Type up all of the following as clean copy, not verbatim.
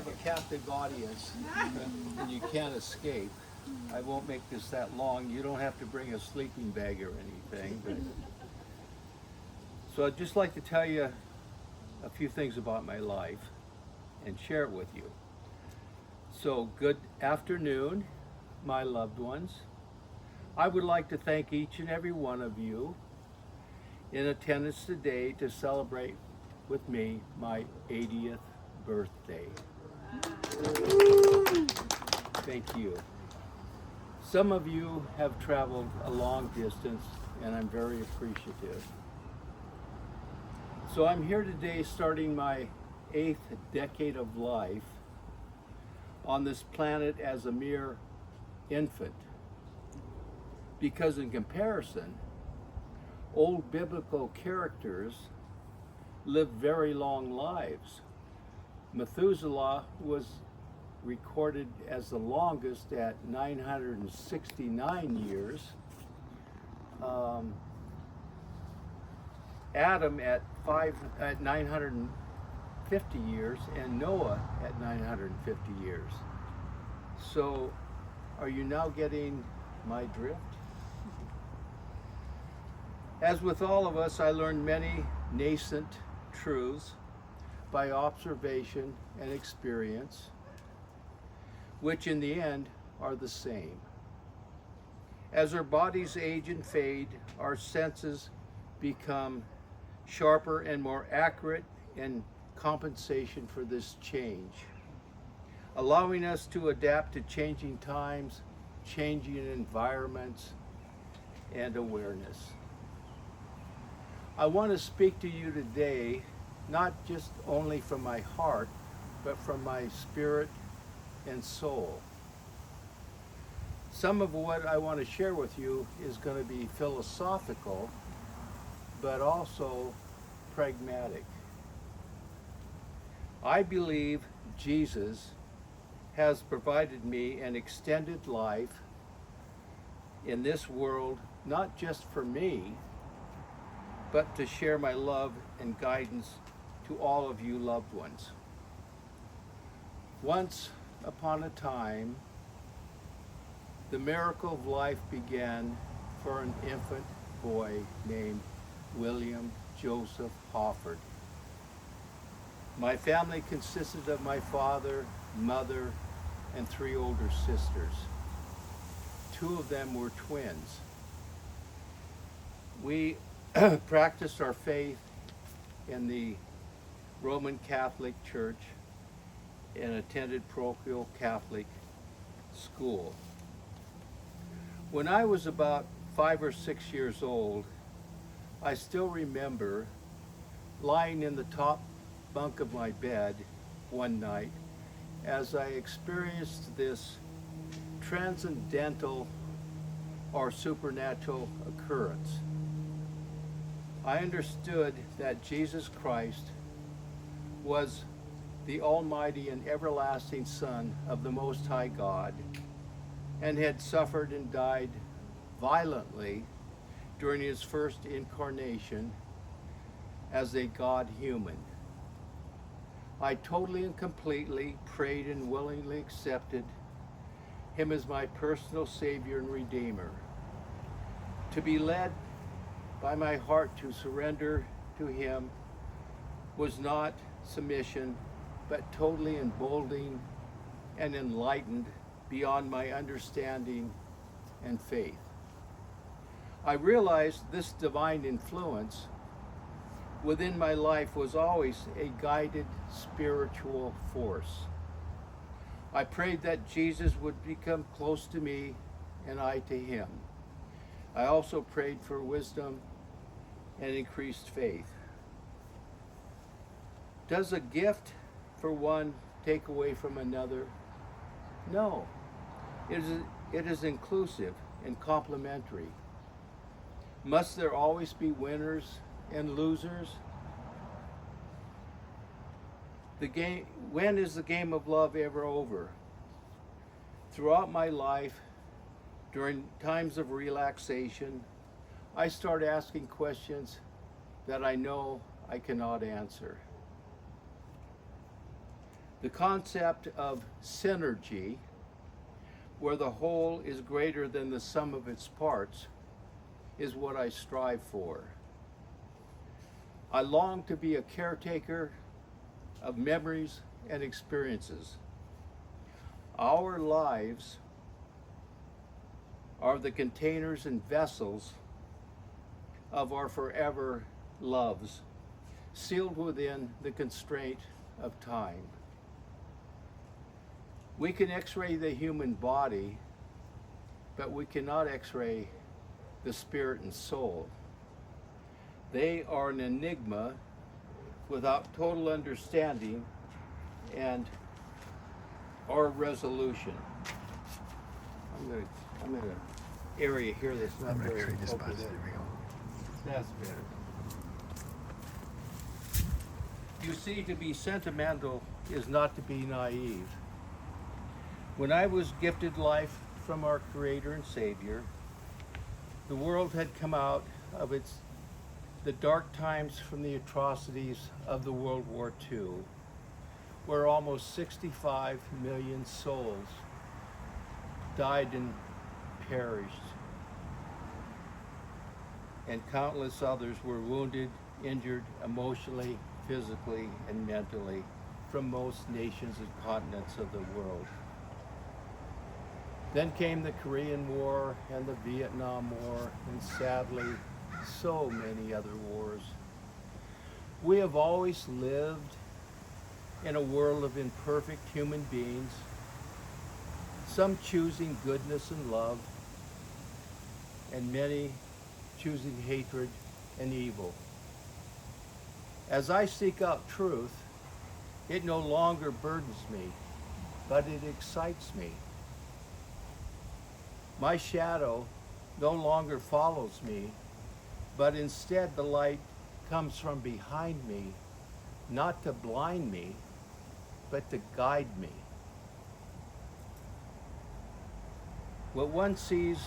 have a captive audience and you can't escape, I won't make this that long. You don't have to bring a sleeping bag or anything. But... So I'd just like to tell you a few things about my life and share it with you. So good afternoon, my loved ones. I would like to thank each and every one of you in attendance today to celebrate with me my 80th birthday. Thank you. Some of you have traveled a long distance, and I'm very appreciative. So I'm here today starting my 8th decade of life on this planet as a mere infant. Because in comparison, old biblical characters lived very long lives. Methuselah was recorded as the longest at 969 years. Adam at 950 years, and Noah at 950 years. So, are you now getting my drift? As with all of us, I learned many nascent truths by observation and experience, which in the end are the same. As our bodies age and fade, our senses become sharper and more accurate in compensation for this change, allowing us to adapt to changing times, changing environments, and awareness. I want to speak to you today, not just only from my heart, but from my spirit and soul. Some of what I want to share with you is going to be philosophical, but also pragmatic. I believe Jesus has provided me an extended life in this world, not just for me, but to share my love and guidance to all of you loved ones. Once upon a time, the miracle of life began for an infant boy named William Joseph Hoffard. My family consisted of my father, mother, and 3 older sisters. 2 of them were twins. We practiced our faith in the Roman Catholic Church and attended parochial Catholic school. When I was about 5 or 6 years old, I still remember lying in the top bunk of my bed one night as I experienced this transcendental or supernatural occurrence. I understood that Jesus Christ was the Almighty and everlasting Son of the Most High God, and had suffered and died violently during his first incarnation as a God-human. I totally and completely prayed and willingly accepted him as my personal Savior and Redeemer. To be led by my heart to surrender to him was not submission, but totally emboldening and enlightened beyond my understanding and faith. I realized this divine influence within my life was always a guided spiritual force. I prayed that Jesus would become close to me and I to him. I also prayed for wisdom and increased faith. Does a gift for one take away from another? No. It is inclusive and complementary. Must there always be winners and losers? When is the game of love ever over? Throughout my life, during times of relaxation, I start asking questions that I know I cannot answer. The concept of synergy, where the whole is greater than the sum of its parts, is what I strive for. I long to be a caretaker of memories and experiences. Our lives are the containers and vessels of our forever loves, sealed within the constraint of time. We can x-ray the human body, but we cannot x-ray the spirit and soul. They are an enigma without total understanding and or resolution. I'm in an area here that's not very open. There we go. That's better. You see, to be sentimental is not to be naive. When I was gifted life from our Creator and Savior, the world had come out of the dark times from the atrocities of the World War II, where almost 65 million souls died and perished, and countless others were wounded, injured emotionally, physically, and mentally from most nations and continents of the world. Then came the Korean War and the Vietnam War, and sadly, so many other wars. We have always lived in a world of imperfect human beings, some choosing goodness and love, and many choosing hatred and evil. As I seek out truth, it no longer burdens me, but it excites me. My shadow no longer follows me, but instead the light comes from behind me, not to blind me, but to guide me. What one sees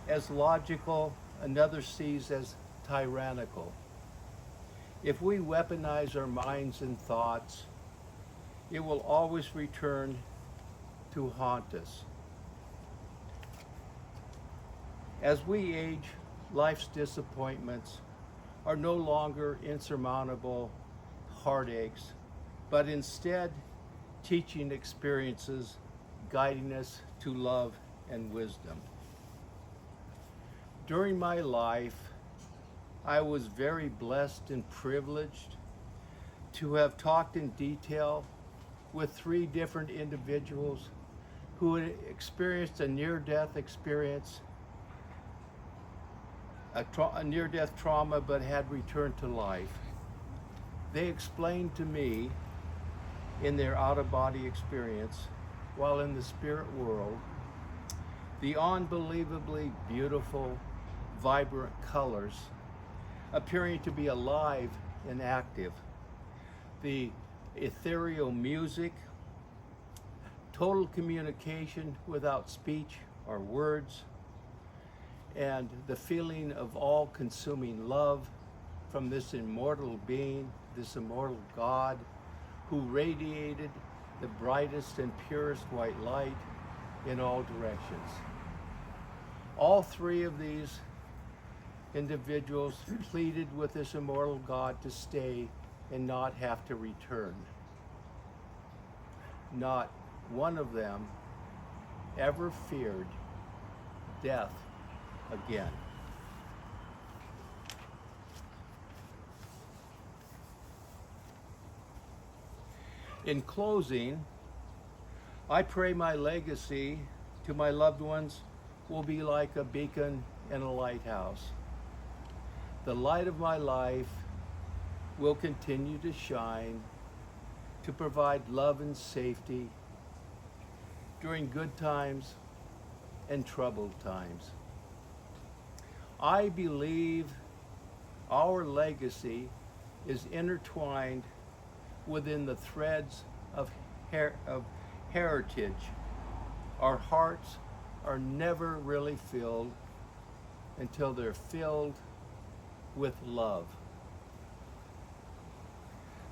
as logical, another sees as tyrannical. If we weaponize our minds and thoughts, it will always return to haunt us. As we age, life's disappointments are no longer insurmountable heartaches, but instead teaching experiences guiding us to love and wisdom. During my life, I was very blessed and privileged to have talked in detail with 3 different individuals who had experienced a near-death experience, a near-death trauma, but had returned to life. They explained to me in their out-of-body experience, while in the spirit world, the unbelievably beautiful, vibrant colors appearing to be alive and active, the ethereal music, total communication without speech or words, and the feeling of all-consuming love from this immortal being, this immortal God, who radiated the brightest and purest white light in all directions. All 3 of these individuals pleaded with this immortal God to stay and not have to return. Not one of them ever feared death again. In closing, I pray my legacy to my loved ones will be like a beacon in a lighthouse. The light of my life will continue to shine to provide love and safety during good times and troubled times. I believe our legacy is intertwined within the threads of heritage. Our hearts are never really filled until they're filled with love.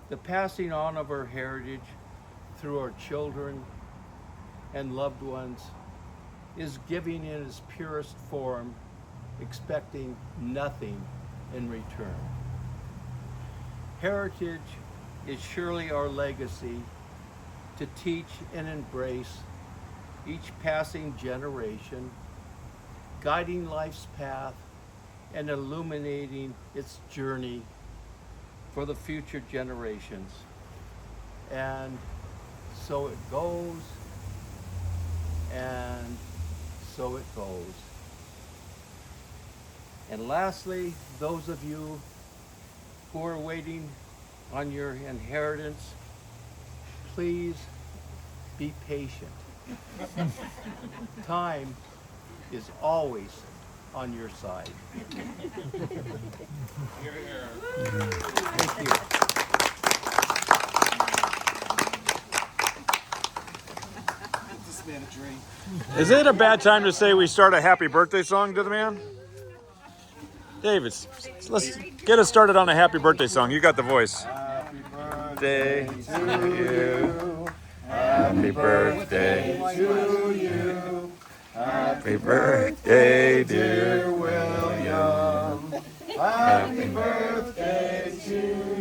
The passing on of our heritage through our children and loved ones is giving in its purest form, expecting nothing in return. Heritage is surely our legacy to teach and embrace each passing generation, guiding life's path and illuminating its journey for the future generations. And so it goes, and so it goes. And lastly, those of you who are waiting on your inheritance, please be patient. Time is always on your side. Thank you. This man a drink. Is it a bad time to say we start a happy birthday song to the man? David, let's get us started on a happy birthday song. You got the voice. Happy Birthday to you. Happy birthday to you. Happy birthday, dear William. Happy birthday to you.